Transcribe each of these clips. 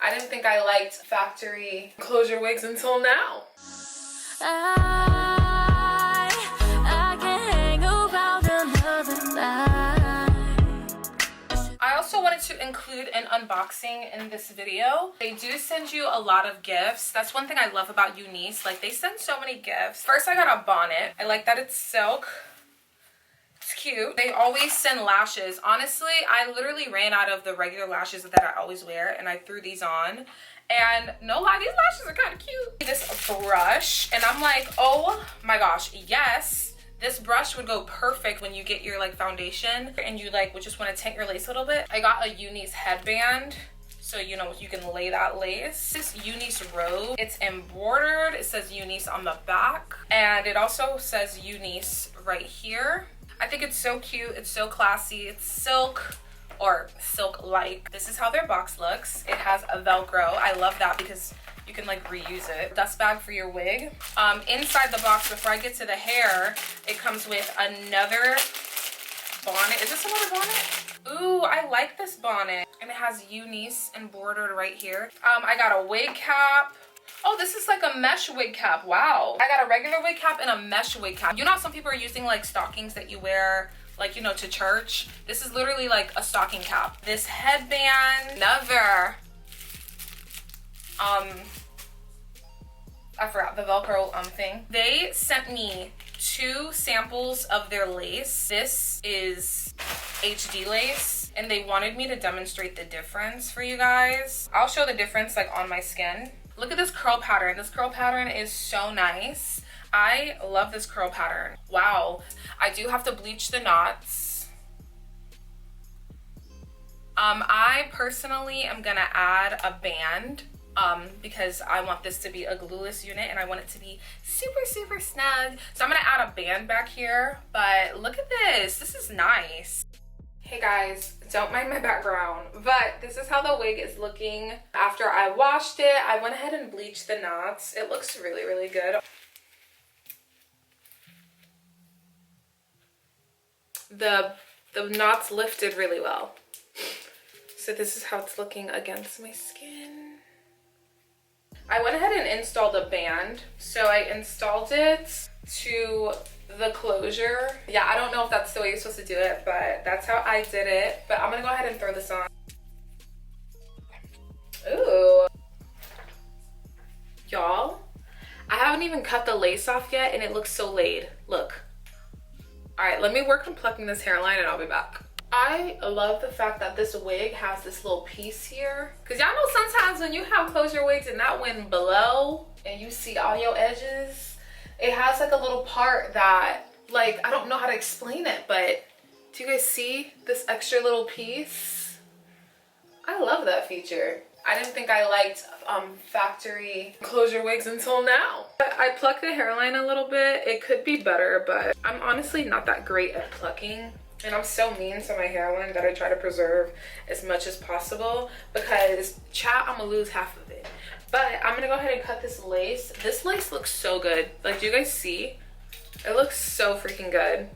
I didn't think I liked factory closure wigs until now. I can't hang around another night. I also wanted to include an unboxing in this video. They do send you a lot of gifts. That's one thing I love about Eunice. Like, they send so many gifts. First, I got a bonnet. I like that it's silk. It's cute. They always send lashes. Honestly, I literally ran out of the regular lashes that I always wear, and I threw these on. And no lie, these lashes are kind of cute. This brush, and I'm like, oh my gosh, yes. This brush would go perfect when you get your like foundation and you like would just want to tint your lace a little bit. I got a Eunice headband, so you know you can lay that lace. This Eunice robe, it's embroidered. It says Eunice on the back, and it also says Eunice right here. I think it's so cute. It's so classy. It's silk, or silk-like. This is how their box looks. It has a Velcro. I love that because you can like reuse it. Dust bag for your wig. Inside the box, before I get to the hair, it comes with another bonnet. Is this another bonnet? Ooh, I like this bonnet. And it has Eunice embroidered right here. I got a wig cap. Oh, this is like a mesh wig cap. Wow. I got a regular wig cap and a mesh wig cap. You know how some people are using like stockings that you wear like, you know, to church? This is literally like a stocking cap. This headband, another, I forgot the Velcro thing. They sent me 2 samples of their lace. This is HD lace, and they wanted me to demonstrate the difference for you guys. I'll show the difference like on my skin. Look at this curl pattern. This curl pattern is so nice. I love this curl pattern. Wow. I do have to bleach the knots. I personally am gonna add a band because I want this to be a glueless unit and I want it to be super, super snug. So I'm gonna add a band back here, but look at this. This is nice. Hey guys, don't mind my background, but this is how the wig is looking after I washed it. I went ahead and bleached the knots. It looks really, really good. The knots lifted really well. So this is how it's looking against my skin. I went ahead and installed a band. So I installed it to the closure. Yeah, I don't know if that's the way you're supposed to do it, but that's how I did it. But I'm gonna go ahead and throw this on. Ooh. Y'all, I haven't even cut the lace off yet and it looks so laid. Look. All right, let me work on plucking this hairline and I'll be back. I love the fact that this wig has this little piece here. Cause y'all know sometimes when you have closure wigs and that wind below and you see all your edges, it has like a little part that, like, I don't know how to explain it, but do you guys see this extra little piece? I love that feature. I didn't think I liked factory closure wigs until now. I plucked the hairline a little bit. It could be better, but I'm honestly not that great at plucking. And I'm so mean to my hairline that I try to preserve as much as possible because, chat, I'm gonna lose half of it. But I'm gonna go ahead and cut this lace. This lace looks so good. Like, do you guys see? It looks so freaking good.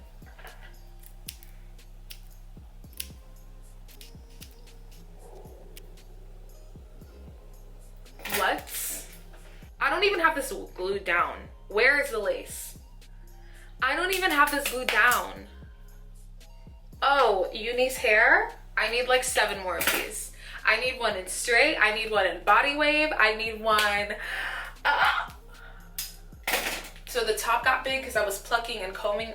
What? I don't even have this glued down. Where is the lace? I don't even have this glued down. Oh, Eunice hair? I need like 7 more of these. I need one in straight. I need one in body wave. I need one. So the top got big because I was plucking and combing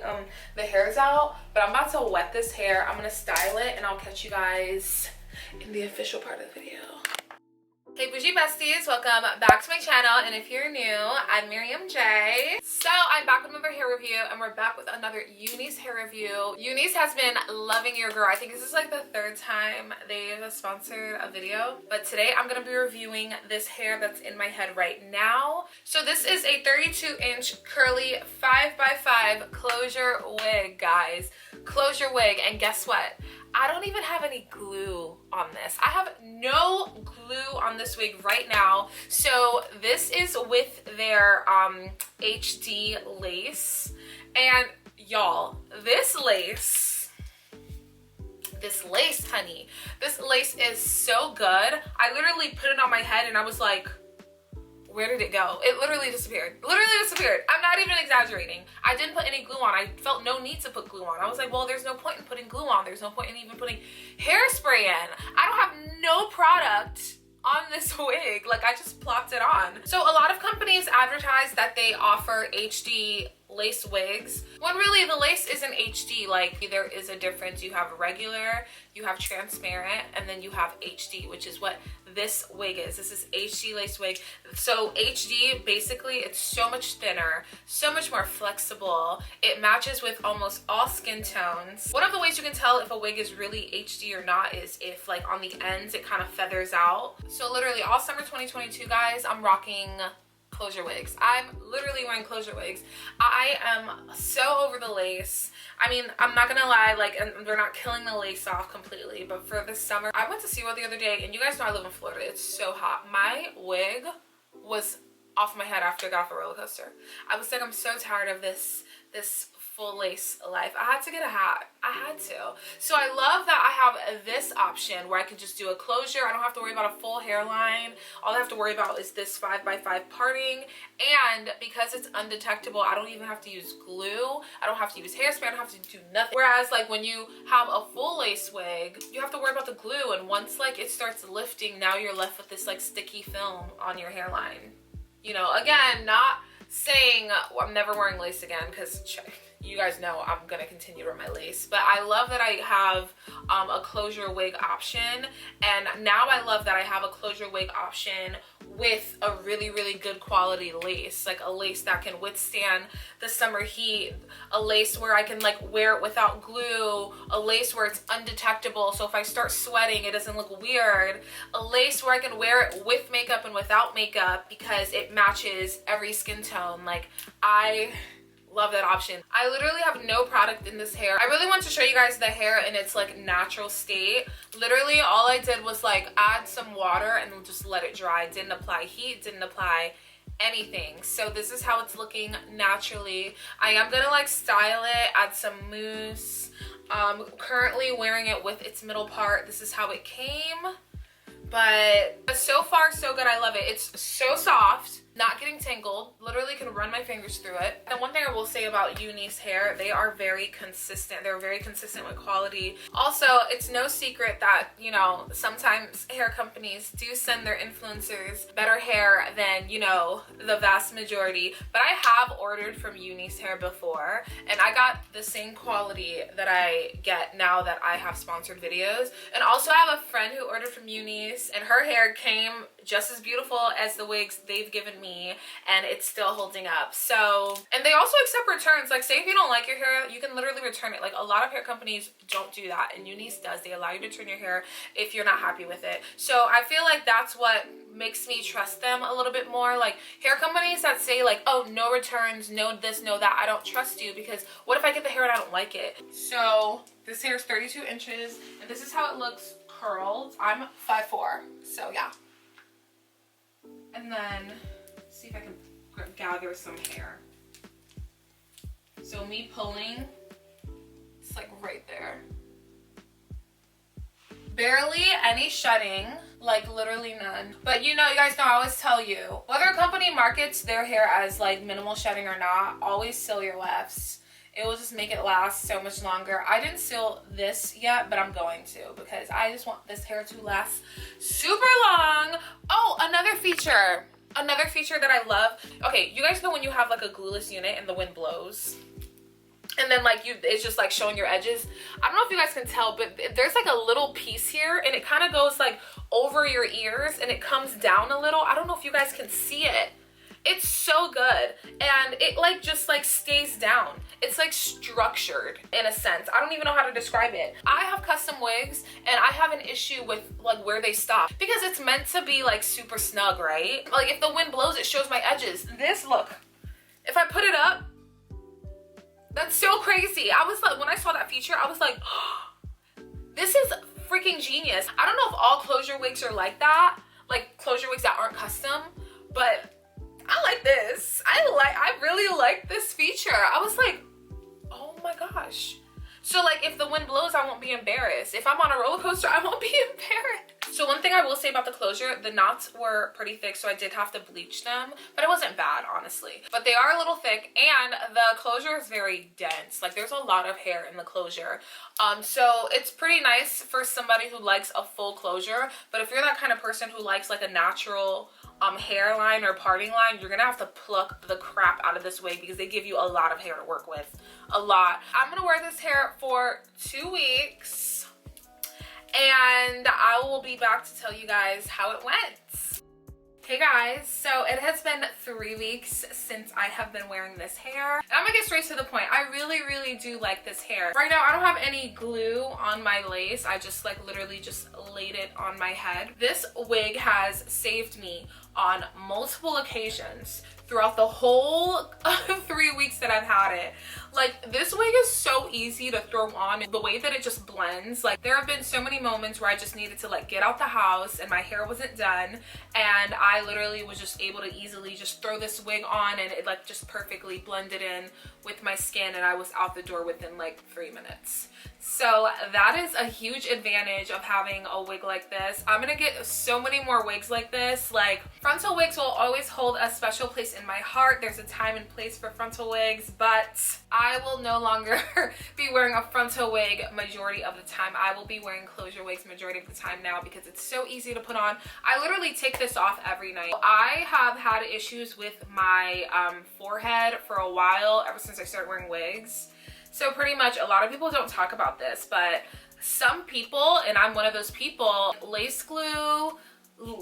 the hairs out. But I'm about to wet this hair. I'm going to style it and I'll catch you guys in the official part of the video. Hey boujie besties, welcome back to my channel, and if you're new, I'm Miriam J. So I'm back with another hair review, and we're back with another Eunice hair review. Eunice has been loving your girl. I think this is like the 3rd time they've sponsored a video, but today I'm going to be reviewing this hair that's in my head right now. So this is a 32-inch curly 5x5 closure wig, guys. Closure wig, and guess what? I don't even have any glue on this. I have no glue on this wig right now. So this is with their HD lace. And y'all, this lace this lace, honey. This lace is so good. I literally put it on my head and I was like, where did it go? It literally disappeared. Literally disappeared. I'm not even exaggerating. I didn't put any glue on. I felt no need to put glue on. I was like, well, there's no point in putting glue on. There's no point in even putting hairspray in. I don't have no product on this wig. Like, I just plopped it on. So a lot of companies advertise that they offer HD lace wigs, when really the lace isn't HD. Like, there is a difference. You have regular, you have transparent, and then you have HD, which is what this wig is. This is HD lace wig. So HD, basically, it's so much thinner, so much more flexible. It matches with almost all skin tones. One of the ways you can tell if a wig is really HD or not is if, like, on the ends it kind of feathers out. So literally all summer 2022, guys, I'm rocking closure wigs. I'm literally wearing closure wigs. I am so over the lace. I mean, I'm not gonna lie, like, and they're not killing the lace off completely, but for this summer, I went to SeaWorld the other day, and you guys know I live in Florida. It's so hot. My wig was off my head after I got off a roller coaster. I was like, I'm so tired of this full lace life. I had to get a hat. I had to. So I love that I have this option where I can just do a closure. I don't have to worry about a full hairline. All I have to worry about is this 5x5 parting. And because it's undetectable, I don't even have to use glue. I don't have to use hairspray. I don't have to do nothing. Whereas, like, when you have a full lace wig, you have to worry about the glue. And once, like, it starts lifting, now you're left with this, like, sticky film on your hairline. You know, again, not saying I'm never wearing lace again, because you guys know I'm gonna continue to wear my lace, but I love that I have a closure wig option, and now I love that I have a closure wig option with a really, really good quality lace, like a lace that can withstand the summer heat, a lace where I can, like, wear it without glue, a lace where it's undetectable, so if I start sweating it doesn't look weird, a lace where I can wear it with makeup and without makeup because it matches every skin tone. Like, I love that option. I literally have no product in this hair. I really want to show you guys the hair in its, like, natural state. Literally all I did was, like, add some water and just let it dry. Didn't apply heat, didn't apply anything. So this is how it's looking naturally. I am gonna, like, style it, add some mousse. Currently wearing it with its middle part. This is how it came. But so far so good. I love it. It's so soft, not getting tangled, literally can run my fingers through it. And one thing I will say about Uni's hair, they are very consistent. They're very consistent with quality. Also, it's no secret that, you know, sometimes hair companies do send their influencers better hair than, you know, the vast majority. But I have ordered from Uni's hair before, and I got the same quality that I get now that I have sponsored videos. And also I have a friend who ordered from Uni's, and her hair came just as beautiful as the wigs they've given me, and it's still holding up. So, and they also accept returns. Like, say if you don't like your hair, you can literally return it. Like, a lot of hair companies don't do that, and Uni's does. They allow you to return your hair if you're not happy with it. So I feel like that's what makes me trust them a little bit more. Like, hair companies that say, like, oh, no returns, no this, no that, I don't trust you, because what if I get the hair and I don't like it? So this hair is 32 inches, and this is how it looks curled. I'm 5'4", so yeah. And then see if I can gather some hair. So me pulling, it's like right there. Barely any shedding, like literally none. But you know, you guys know, I always tell you, whether a company markets their hair as like minimal shedding or not, always seal your wefts. It will just make it last so much longer. I didn't seal this yet, but I'm going to, because I just want this hair to last super long. Oh, another feature that I love. Okay, you guys know when you have like a glueless unit and the wind blows, and then like it's just like showing your edges. I don't know if you guys can tell, but there's like a little piece here, and it kind of goes like over your ears, and it comes down a little. I don't know if you guys can see it. It's so good, and it like just like stays down. It's like structured in a sense. I don't even know how to describe it. I have custom wigs, and I have an issue with like where they stop, because it's meant to be like super snug, right? Like if the wind blows, it shows my edges. This, look, if I put it up, that's so crazy. I was like, when I saw that feature, I was like, oh, this is freaking genius. I don't know if all closure wigs are like that, like closure wigs that aren't custom, but I like this. I really like this feature. I was like, oh my gosh. So like if the wind blows, I won't be embarrassed. If I'm on a roller coaster, I won't be embarrassed. So one thing I will say about the closure, the knots were pretty thick, so I did have to bleach them, but it wasn't bad, honestly. But they are a little thick, and the closure is very dense. Like, there's a lot of hair in the closure. So it's pretty nice for somebody who likes a full closure, but if you're that kind of person who likes like a natural hairline or parting line, you're gonna have to pluck the crap out of this wig because they give you a lot of hair to work with. A lot. I'm gonna wear this hair for 2 weeks, and I will be back to tell you guys how it went. Hey guys, so it has been 3 weeks since I have been wearing this hair. And I'm gonna get straight to the point. I really do like this hair. Right now I don't have any glue on my lace. I just like literally just laid it on my head. This wig has saved me on multiple occasions throughout the whole 3 weeks that I've had it. Like, this wig is so easy to throw on. The way that it just blends, like, there have been so many moments where I just needed to like get out the house and my hair wasn't done, and I literally was just able to easily just throw this wig on and it like just perfectly blended in with my skin, and I was out the door within like 3 minutes. So that is a huge advantage of having a wig like this. I'm gonna get so many more wigs like this. Like, frontal wigs will always hold a special place in my heart. There's a time and place for frontal wigs, but I will no longer be wearing a frontal wig majority of the time. I will be wearing closure wigs majority of the time now because it's so easy to put on. I literally take this off every night. I have had issues with my forehead for a while, ever since I started wearing wigs. So pretty much, a lot of people don't talk about this, but some people, and I'm one of those people, lace glue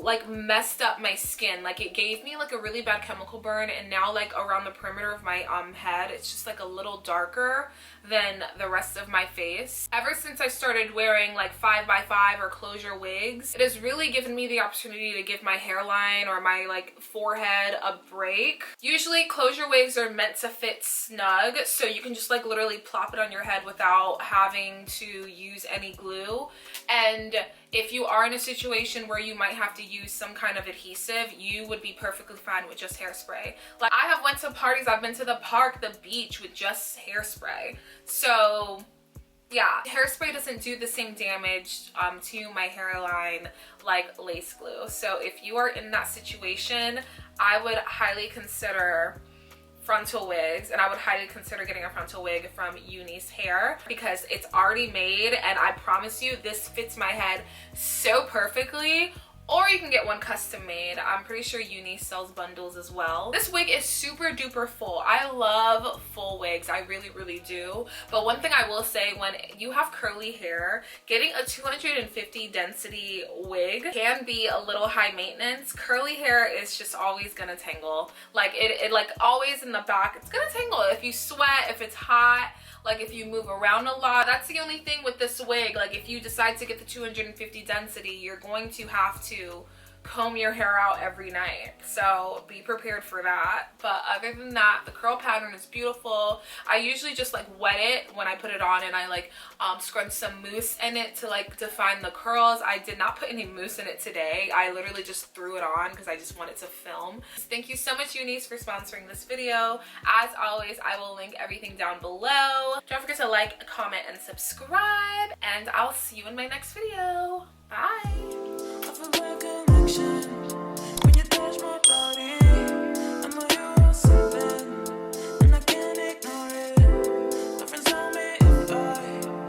like messed up my skin. Like, it gave me like a really bad chemical burn, and now like around the perimeter of my head, it's just like a little darker than the rest of my face. Ever since I started wearing like 5x5 or closure wigs, it has really given me the opportunity to give my hairline or my like forehead a break. Usually closure wigs are meant to fit snug, so you can just like literally plop it on your head without having to use any glue. And if you are in a situation where you might have to use some kind of adhesive, you would be perfectly fine with just hairspray. Like, I have went to parties, I've been to the park, the beach with just hairspray. So yeah, hairspray doesn't do the same damage to my hairline like lace glue. So if you are in that situation, I would highly consider frontal wigs, and I would highly consider getting a frontal wig from Eunice Hair because it's already made, and I promise you this fits my head so perfectly. Or you can get one custom made. I'm pretty sure Eunice sells bundles as well. This wig is super duper full. I love full wigs, I really do. But one thing I will say, when you have curly hair, getting a 250 density wig can be a little high maintenance. Curly hair is just always gonna tangle. Like, it like always in the back, it's gonna tangle. If you sweat, if it's hot, like if you move around a lot. That's the only thing with this wig. Like, if you decide to get the 250 density, you're going to have to comb your hair out every night, so be prepared for that. But other than that, the curl pattern is beautiful. I usually just like wet it when I put it on, and I like scrunch some mousse in it to like define the curls. I did not put any mousse in it today. I literally just threw it on because I just wanted to film. Thank you so much, Eunice, for sponsoring this video. As always, I will link everything down below. Don't forget to like, comment, and subscribe, and I'll see you in my next video. Bye.